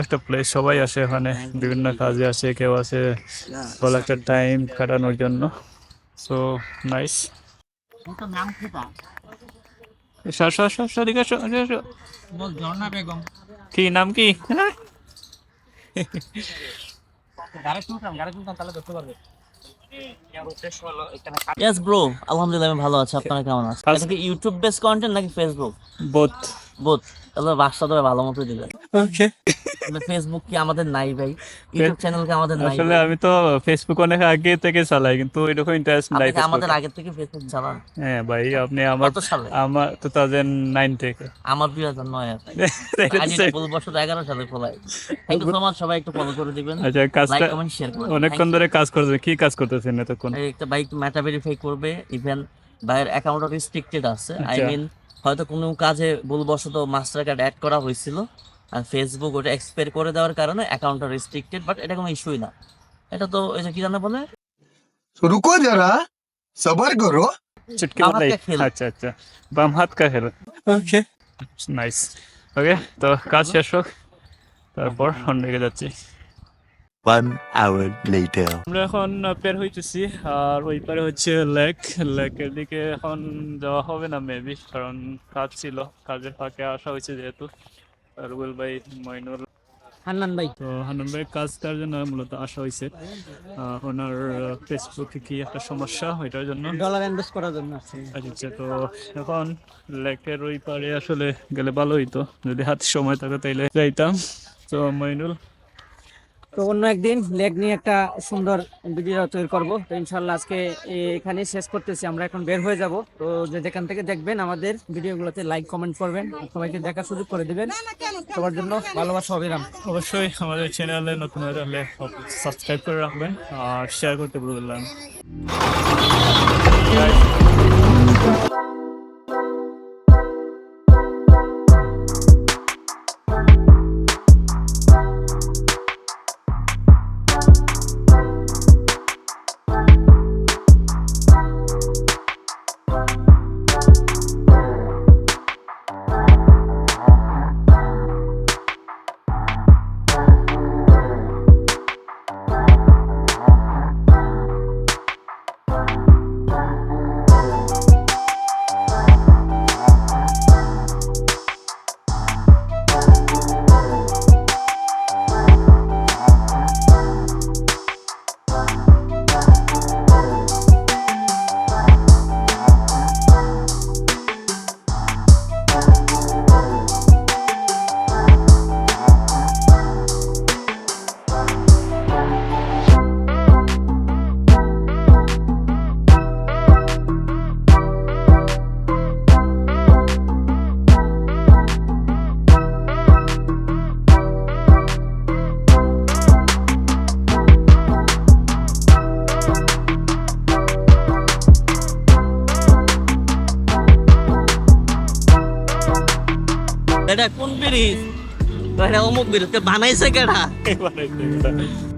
একটা প্লেস, সবাই আসে এখানে, বিভিন্ন কাজে আসে, কেউ আসে ভালো একটা টাইম কাটানোর জন্য। So nice. কি নাম কি? ইয়েস ব্রো, আলহামদুলিল্লাহ আমি ভালো আছি। আপনারা কেমন আছেন? এটা কি ইউটিউব বেস কন্টেন্ট নাকি ফেসবুক? বোথ। বোথ। তাহলে বাসটা তবে ভালো মতো দিবেন। ওকে। ফেসবুক কি আমাদের নাই ভাই? ইউটিউব চ্যানেল কি আমাদের নাই আসলে ভাই? আমি তো ফেসবুক অনেক আগে থেকে চালাই, কিন্তু এরকম ইন্টারেস্ট আপনি নাই কি আমাদের ফেসবুকে। আগে থেকে ফেসবুক চালান? হ্যাঁ ভাই, আপনি আমার কত সালে? আমার 2009 থেকে। আমার 2009 ভাই। এটা তো আইডিটা same। ভুলবশত 11 সালে খোলাই। থ্যাংক ইউ সো মাচ, সবাই একটু ফলো করে দিবেন, আচ্ছা, লাইক কাজটা কমেন্ট শেয়ার করে দিবেন। অনেকক্ষণ ধরে কাজ করতেছেন, কি কাজ করতেছেন এতক্ষণ? এই একটা বাইক মেটা ভেরিফাই করবে, ইভেন ভাইয়ের অ্যাকাউন্ট রেস্ট্রিক্টেড আছে। আই আচ্ছা। মিন হয়তো কোনো কাজে ভুলবশত মাস্টার কার্ড অ্যাড করা হয়েছিল, আর ফেসবুক ওটা এক্সপায়ার করে দেওয়ার কারণে অ্যাকাউন্টটা রেস্ট্রিক্টেড, বাট এটা কোনো ইস্যুই না। এটা তো এই যে কি জানা বলে, तो रुको जरा सबर करो। চুটকি বাম হাত মারাই। কা খেল। আচ্ছা আচ্ছা, বাম হাত কা খেল। ওকে, নাইস। ওকে, তো কাজ শেষ হোক, তারপর অন্যদিকে যাচ্ছি। 1 hour later. আমরা এখন বের হইতেছি, আর ওই পারে হচ্ছে লেকের দিকে এখন যাওয়া হবে না মেবি, কারণ কাজ ছিল, কাজের ফাঁকে আসা হয়েছে যেহেতু। রুবেল ভাই, মইনুল, হান্নান ভাই, তো হান্নান ভাইয়ের কাজটার জন্য মূলত আসা হয়েছে। ওনার ফেসবুকে কি একটা সমস্যা, ওইটার জন্য। ডলার ইনভেস্ট করার জন্য আসছে। আচ্ছা, তো এখন লেকের ওই পারে আসলে গেলে ভালো হইতো, যদি হাতে সময় থাকে তাইলে যাইতাম। তো মইনুল, তো অন্য একদিন লেগ নিয়ে একটা সুন্দর ভিডিও তৈরি করব। তো ইনশাল্লাহ আজকে এখানে শেষ করতেছি, আমরা এখন বের হয়ে যাব। তো যে যেখান থেকে দেখবেন আমাদের ভিডিওগুলোতে লাইক কমেন্ট করবেন, সবাইকে দেখার সুযোগ করে দিবেন। সবার জন্য ভালোবাসা অবিরাম। অবশ্যই আমাদের চ্যানেলে নতুন হলে সাবস্ক্রাইব করে রাখবেন আর শেয়ার করতে ভুলবেন না। এটা কোন ব্রিজ? এটা অমুক ব্রিজ, বানাইছে কেডা? বানাইছে।